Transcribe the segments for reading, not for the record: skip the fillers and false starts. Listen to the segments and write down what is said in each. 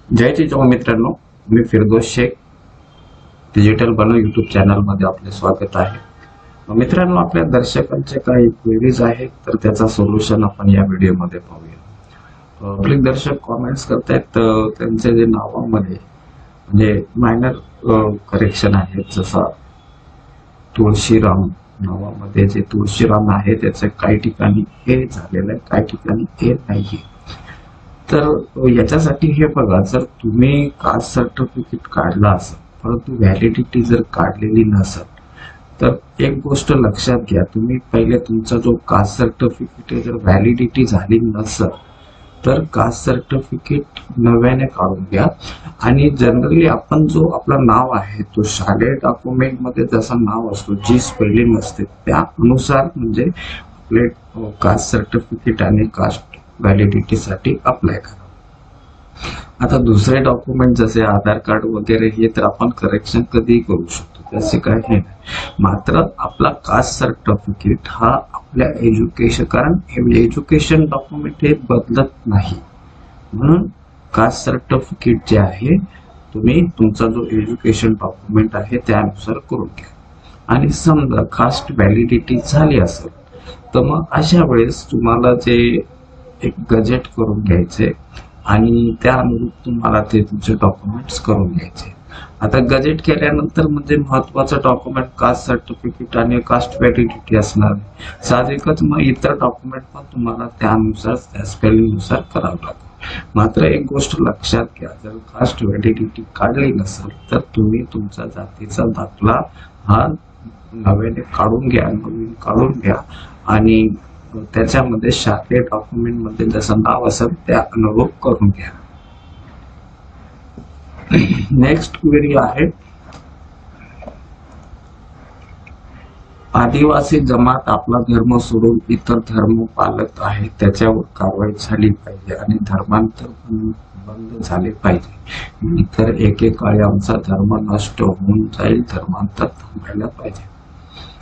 जय जिजाऊ मित्रांनो, मी फिरदोस शेख डिजिटल बनव YouTube channel मध्ये आपले स्वागत आहे। मित्रांनो, आपल्या दर्शकांचे काही क्वेरीज आहेत तर त्याचा सोल्युशन आपण या व्हिडिओ मध्ये पाहूया। आपले दर्शक कॉमेंट्स करतायत, त्यांचे जे नावामध्ये म्हणजे मायनर करेक्शन आहेत, जसा तुळशीराम नावामध्ये जे तुळशीराम आहे त्याचे काही ठिकाणी ए झालेलं आहे, काही ठिकाणी ए नाहीये। तर याच्यासाठी हे बघा, जर तुम्ही कास्ट सर्टिफिकेट काढला असेल परंतु व्हॅलिडिटी जर काढलेली नसेल तर एक गोष्ट लक्षात घ्या, तुम्ही पहिले तुमचा जो कास्ट सर्टिफिकेट आहे जर व्हॅलिडिटी झाली नसेल तर कास्ट सर्टिफिकेट नव्याने काढून घ्या। आणि जनरली आपण जो आपला नाव आहे तो शालेय डॉक्युमेंट मध्ये जसं नाव असतो, जी स्पेलिंग असते त्यानुसार म्हणजे आपले कास्ट सर्टिफिकेट आणि कास्ट व्हॅलिडिटी साठी अप्लाय करा। आता दुसरे डॉक्युमेंट जसे आधार कार्ड वगैरे हे तर आपण करेक्शन कधीही करू शकतो, त्याचे काही नाही। मात्र आपला कास्ट सर्टिफिकेट हा आपल्या एज्युकेशन, कारण एज्युकेशन डॉक्युमेंट हे बदलत नाही, म्हणून कास्ट सर्टिफिकेट जे आहे तुम्ही तुमचा जो एज्युकेशन डॉक्युमेंट आहे त्यानुसार करून घ्या। आणि समजा कास्ट व्हॅलिडिटी झाली असेल तर मग अशा वेळेस तुम्हाला जे एक गजेट करून घ्यायचे आणि त्या अनुरूप तुम्हाला ते तुमचे डॉक्युमेंट्स करून घ्यायचे। आता गजेट केल्यानंतर म्हणजे महत्वाचं डॉक्युमेंट कास्ट सर्टिफिकेट आणि कास्ट व्हॅलिडिटी असणार, साहजिकच मग इतर डॉक्युमेंट पण तुम्हाला त्यानुसार त्या स्पेलिंग नुसार करावं लागेल। मात्र एक गोष्ट लक्षात घ्या, जर कास्ट व्हॅलिडिटी काढली नसेल तर तुम्ही तुमचा जातीचा दाखला हा नव्याने काढून घ्या, नवीन काढून घ्या आणि त्याच्यामध्ये शालेय डॉक्युमेंट मध्ये जसं नाव असेल त्या अनुरूप करून घ्या। नेक्स्ट क्वेरी आहे, आदिवासी जमात आपला धर्म सोडून इतर धर्म पाळत आहे, त्याच्यावर कारवाई झाली पाहिजे आणि धर्मांतर बंद झाले पाहिजे, तर एकेकाळी आमचा धर्म नष्ट होऊन जाईल, धर्मांतर थांबायला पाहिजे।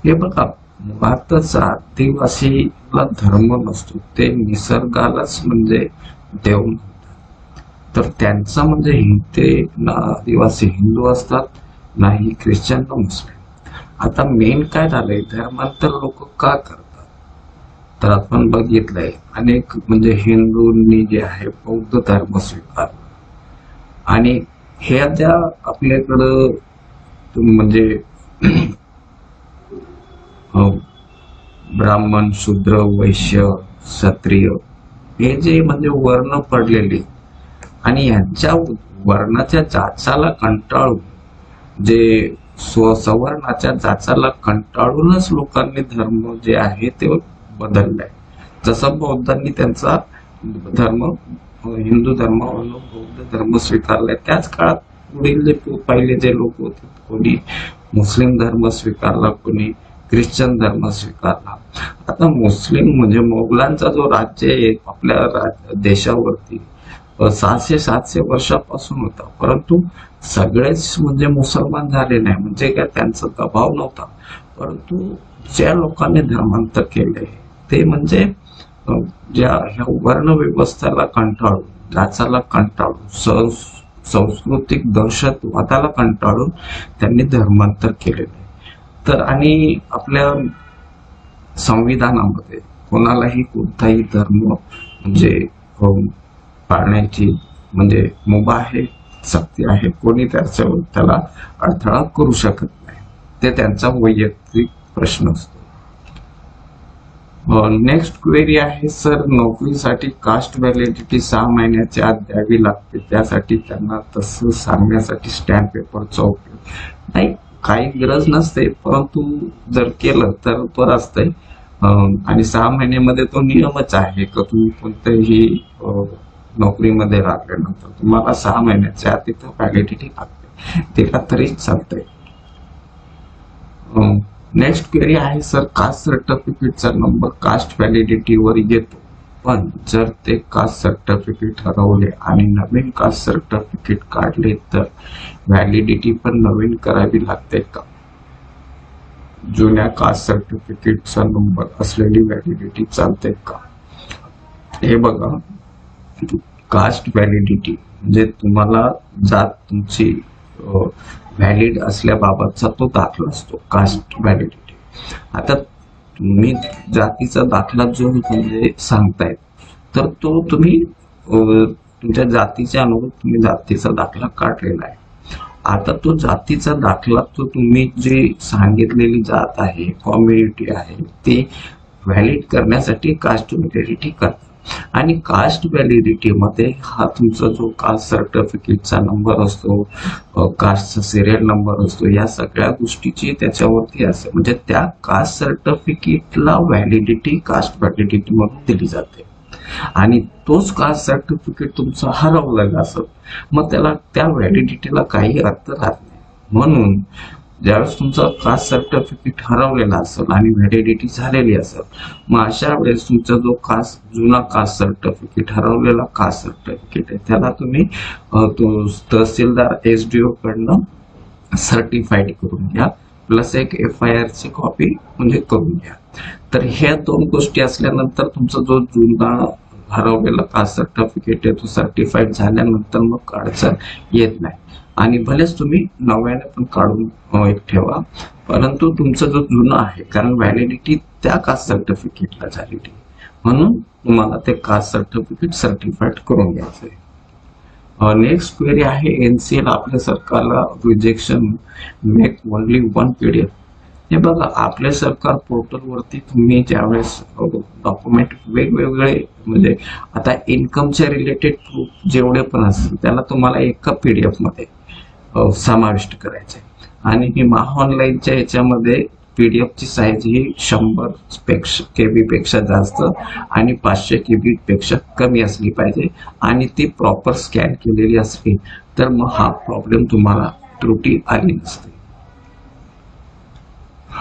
हे बघा, भारताचा आदिवासीला धर्म नसतो, ते निसर्गालाच म्हणजे देव म्हणतात, तर त्यांचा म्हणजे ते ना आदिवासी हिंदू असतात नाही ख्रिश्चन ना मुस्लिम। आता मेन काय झालंय, धर्मांतर लोक का करतात तर आपण बघितलंय अनेक म्हणजे हिंदूंनी जे आहे बौद्ध धर्म स्वीकारला आणि हे त्या आपल्याकडं म्हणजे ब्राह्मण, शूद्र, वैश्य, क्षत्रिय हे जे म्हणजे वर्ण पडलेले आणि यांच्या वर्णाच्या जाचाला कंटाळून, जे सवर्णाच्या जाचाला कंटाळूनच लोकांनी धर्म जे आहे ते बदललाय। जसं बौद्धांनी त्यांचा धर्म हिंदू धर्मावरून बौद्ध धर्म स्वीकारलाय, त्याच काळात पुढील जे पहिले जे लोक होते कोणी मुस्लिम धर्म स्वीकारला, कोणी ख्रिश्चन धर्म स्वीकारला। आता मुस्लिम म्हणजे मोगलांचा जो राज्य आहे आपल्या देशावरती 600-700 वर्षापासून होता, परंतु सगळेच म्हणजे मुसलमान झाले नाही, म्हणजे काय त्यांचा दबाव नव्हता, परंतु ज्या लोकांनी धर्मांतर केले ते म्हणजे ज्या ह्या वर्ण व्यवस्थेला कंटाळून, जाचाला कंटाळून, सांस्कृतिक दहशतवादाला कंटाळून त्यांनी धर्मांतर केलेले। तर आणि आपल्या संविधानामध्ये कोणालाही कोणताही धर्म म्हणजे पाळण्याची म्हणजे मुभा आहे, सक्ती आहे, कोणी त्याला अडथळा करू शकत नाही, ते त्यांचा वैयक्तिक प्रश्न असतो। नेक्स्ट क्वेरी आहे, सर नोकरीसाठी कास्ट व्हॅलिडिटी 6 महिन्याच्या आत द्यावी लागते, त्यासाठी त्यांना तसं सांगण्यासाठी स्टॅम्प पेपरचा उपयोग नाही, काही गरज नसते, परंतु जर केलं तर बरं असतंय। आणि 6 महिन्यामध्ये तो नियमच आहे की तुम्ही कोणत्याही नोकरीमध्ये लागल्यानंतर तुम्हाला 6 महिन्याच्या आत तिथं व्हॅलिडिटी लागते, तिला तरी चालतंय। नेक्स्ट क्वेरी आहे, सर कास्ट सर्टिफिकेटचा नंबर कास्ट व्हॅलिडिटीवर येतो, पण जर ते कास्ट सर्टिफिकेट हरवले आणि नवीन कास्ट सर्टिफिकेट काढले तर व्हॅलिडिटी पण नवीन करावी लागते का? जुन्या कास्ट सर्टिफिकेटचा नंबर असलेली व्हॅलिडिटी चालते का? हे बघा, कास्ट व्हॅलिडिटी म्हणजे तुम्हाला जात तुमची व्हॅलिड असल्याबाबतचा तो दाखला असतो, कास्ट व्हॅलिडिटी. आता तुम्ही जातीचा दाखला जो म्हणजे सांगताय तर तो तुम्ही तुमच्या जातीच्या अनुरूप तुम्ही जातीचा दाखला काढलेला आहे. आता तो जातीचा दाखला तो तुम्ही जे सांगितलेली जात आहे, कम्युनिटी आहे, ते व्हॅलिड करण्यासाठी कास्ट व्हॅलिडिटी करतात. आणि कास्ट व्हॅलिडिटी मध्ये हा तुमचा जो कास्ट सर्टिफिकेटचा नंबर असतो, कास्टचा सिरियल नंबर असतो, या सगळ्या गोष्टीची त्याच्यावरती असते. म्हणजे त्या कास्ट सर्टिफिकेटला व्हॅलिडिटी कास्ट व्हॅलिडिटी म्हणून दिली जाते. आणि तोच कास्ट सर्टिफिकेट तुमचा हरवलेला असेल मग त्याला त्या व्हॅलिडिटीला काही अर्थ राहत नाही. म्हणून ज्यावेळेस तुमचा कास्ट सर्टिफिकेट हरवलेला असेल आणि व्हॅलिडिटी झालेली असेल मग अशा वेळेस तुमचा जो जुना कास्ट सर्टिफिकेट हरवलेला कास्ट सर्टिफिकेट आहे त्याला तुम्ही तो तहसीलदार SDO कडनं सर्टिफाईड करून घ्या, प्लस एक FIR ची कॉपी म्हणजे करून घ्या. तर ह्या दोन गोष्टी असल्यानंतर तुमचा जो जुना हरवलेला कास्ट सर्टिफिकेट आहे तो सर्टिफाईड झाल्यानंतर मग अडचण येत नाही. आणि भलेच तुम्ही नव्याने पण काढून एक ठेवा, परंतु तुमचा जो जुना आहे कारण व्हॅलिडिटी त्या कास्ट सर्टिफिकेटला झालेली म्हणून तुम्हाला ते कास्ट सर्टिफिकेट सर्टिफाईड करून घ्यायचं आहे. नेक्स्ट क्वेरी आहे NCL आपल्या सरकारला rejection make only one PDF. हे बघा आपल्या सरकार पोर्टलवरती तुम्ही ज्यावेळेस डॉक्युमेंट वेगवेगळे म्हणजे आता इन्कमच्या रिलेटेड प्रूफ जेवढे पण असतील त्याला तुम्हाला एका PDF मध्ये समाविष्ट करायचे. आणि ही महाऑनलाईनच्या याच्यामध्ये PDF ची साईज ही 100 KB पेक्षा जास्त आणि 500 KB पेक्षा कमी असली पाहिजे आणि ती प्रॉपर स्कॅन केलेली असली तर मग हा प्रॉब्लेम तुम्हाला त्रुटी आली नसते.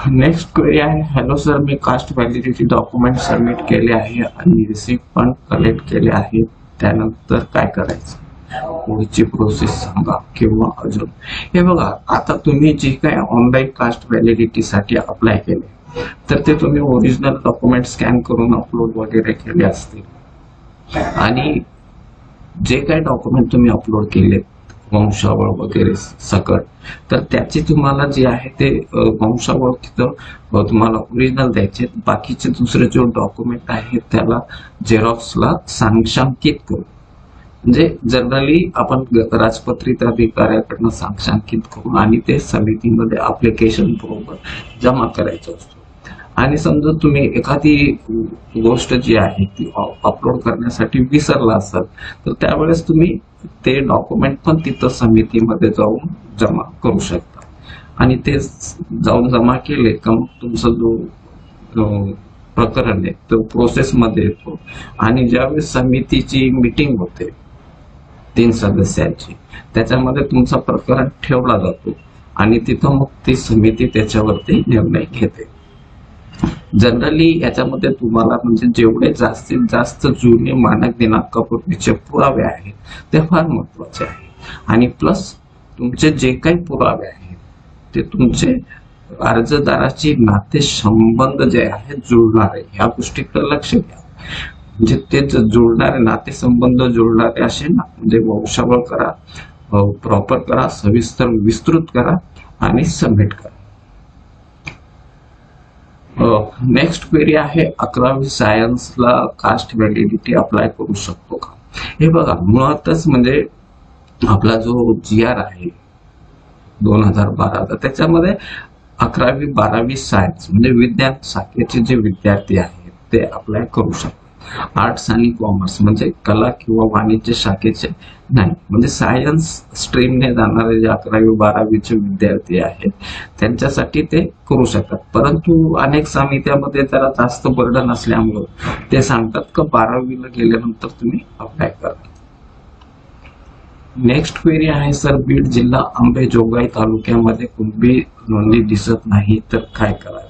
नेक्स्ट क्वेरी आहे, हॅलो सर, मी कास्ट व्हॅलिडिटी डॉक्युमेंट सबमिट केले आहे आणि रिसिप्ट पण कलेक्ट केले आहे, त्यानंतर काय करायचं, पुढची प्रोसेस सांगा किंवा अजून. हे बघा आता तुम्ही जे काय ऑनलाईन कास्ट व्हॅलिडिटी साठी अप्लाय केले तर ते तुम्ही ओरिजिनल डॉक्युमेंट स्कॅन करून अपलोड वगैरे केले असतील आणि जे काही डॉक्युमेंट तुम्ही अपलोड केले वंशावळ वगैरे सकट तर त्याची तुम्हाला जे आहे ते वंशावळ तिथं तुम्हाला ओरिजिनल द्यायचे. बाकीचे दुसरे जो डॉक्युमेंट आहे त्याला झेरॉक्सला साक्षांकित करू म्हणजे जनरली आपण राजपत्रित अधिकाऱ्याकडनं साक्षांकित करू आणि ते समितीमध्ये अप्लिकेशन बरोबर जमा करायचं असतो. आणि समजा तुम्ही एखादी गोष्ट जी आहे ती अपलोड करण्यासाठी विसरला असाल तर त्यावेळेस तुम्ही ते डॉक्युमेंट पण तिथं समितीमध्ये जाऊन जमा करू शकता. आणि ते जाऊन जमा केले का मग तुमचा जो प्रकरण आहे तो प्रोसेसमध्ये येतो आणि ज्यावेळेस समितीची मीटिंग होते 3 सदस्यांची त्याच्यामध्ये तुमचा प्रकरण ठेवला जातो आणि तिथं मग ती समिती त्याच्यावरती निर्णय घेते. जनरली याच्यामध्ये तुम्हाला म्हणजे जेवढे जास्तीत जास्त जुने मानक दिनांकापूर्वीचे पुरावे आहेत ते फार महत्वाचे आहे. आणि प्लस तुमचे जे काही पुरावे आहेत ते तुमचे अर्जदाराची नाते संबंध जे आहेत जुळणारे ह्या गोष्टीकडे लक्ष द्या. म्हणजे ते जुळणारे नाते संबंध जुळणारे असे ना म्हणजे वंशावळ करा, प्रॉपर करा, सविस्तर विस्तृत करा आणि सबमिट करा. नेक्स्ट क्वेरी आहे 11वी सायन्सला कास्ट व्हॅलिडिटी अप्लाय करू शकतो का. हे बघा मुळातच म्हणजे आपला जो GR आहे 2012 त्याच्यामध्ये 11वी 12वी सायन्स म्हणजे विज्ञान शाखेचे जे विद्यार्थी आहेत ते अप्लाय करू शकतात. आर्ट्स आणि कॉमर्स म्हणजे कला किंवा वाणिज्य शाखेचे नाही. म्हणजे सायन्स स्ट्रीमने जाणारे जे 11वी 12वीचे विद्यार्थी आहेत त्यांच्यासाठी ते करू शकतात. परंतु अनेक समित्यामध्ये जरा जास्त बर्डन असल्यामुळे ते सांगतात की 12वीला गेल्यानंतर तुम्ही अप्लाय करा. नेक्स्ट क्वेरी आहे सर, बीड जिल्हा अंबेजोगाई तालुक्यामध्ये कुणबी नोंदणी दिसत नाही तर काय करावे.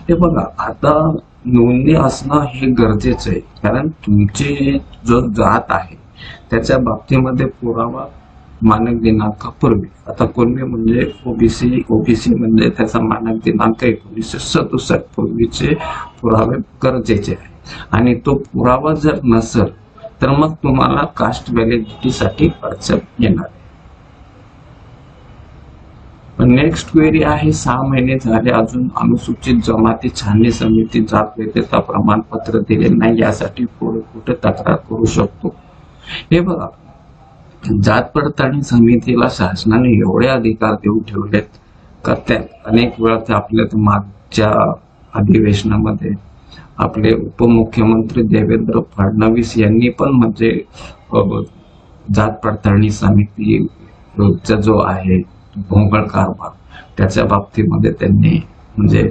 हे बघा आता नोंदणी असणं हे गरजेचं आहे कारण तुमची जो जात आहे त्याच्या बाबतीमध्ये पुरावा मानक दिनांकापूर्वी आता कुणबी म्हणजे ओबीसी म्हणजे त्याचा मानक दिनांक 1967 पूर्वीचे पुरावे गरजेचे आहे. आणि तो पुरावा जर नसेल तर मग तुम्हाला कास्ट व्हॅलिडिटीसाठी अडचण येणार आहे. नेक्स्ट क्वेरी आहे, 6 महिने झाले अजून अनुसूचित जमाती छाननी समिती जात वैधता प्रमाणपत्र दिले नाही, यासाठी पुढे कुठे तक्रार करू शकतो? हे बघा, जात पडताळणी समितीला शासनाने एवढे अधिकार देऊन ठेवलेत का त्यात अनेक वेळा ते आपल्या मागच्या अधिवेशनामध्ये आपले उपमुख्यमंत्री देवेंद्र फडणवीस यांनी पण म्हणजे जात पडताळणी समितीचा जो आहे भोंगळ कारभार त्याच्या बाबतीमध्ये त्यांनी म्हणजे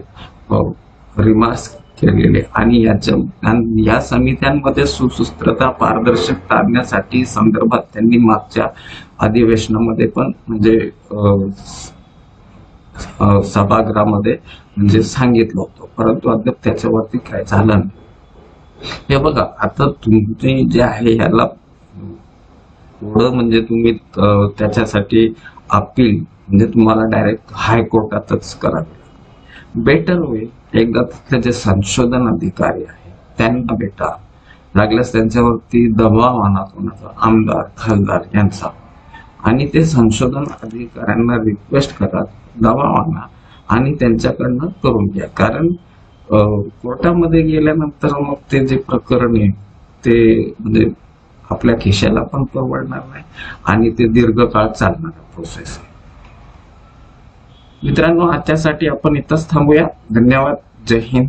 रिमार्क्स केलेले आणि या समित्यांमध्ये सुसूत्रता पारदर्शकता आणण्यासाठी संदर्भात त्यांनी मागच्या अधिवेशनामध्ये पण म्हणजे सभागृहामध्ये म्हणजे सांगितलं होतं, परंतु अद्याप त्याच्यावरती काय झालं नाही. हे बघा, आता तुम्ही जे आहे याला थोडं म्हणजे तुम्ही त्याच्यासाठी अपील म्हणजे तुम्हाला डायरेक्ट हायकोर्टातच करावे. बेटर होईल एकदा तिथले जे संशोधन अधिकारी आहे त्यांना भेटा, लागल्यास त्यांच्यावरती दबाव आणा कोणाचा, आमदार खासदार यांचा, आणि ते संशोधन अधिकाऱ्यांना रिक्वेस्ट करा, दबाव आणा आणि त्यांच्याकडनं करून घ्या. कारण कोर्टामध्ये गेल्यानंतर मग ते जे प्रकरण आहे ते म्हणजे आपल्या खिशाला पण परवडणार नाही आणि ते दीर्घकाळ चालणार प्रोसेस आहे. मित्रांनो, आजच्यासाठी आपण इथंच थांबूया. धन्यवाद. जय हिंद.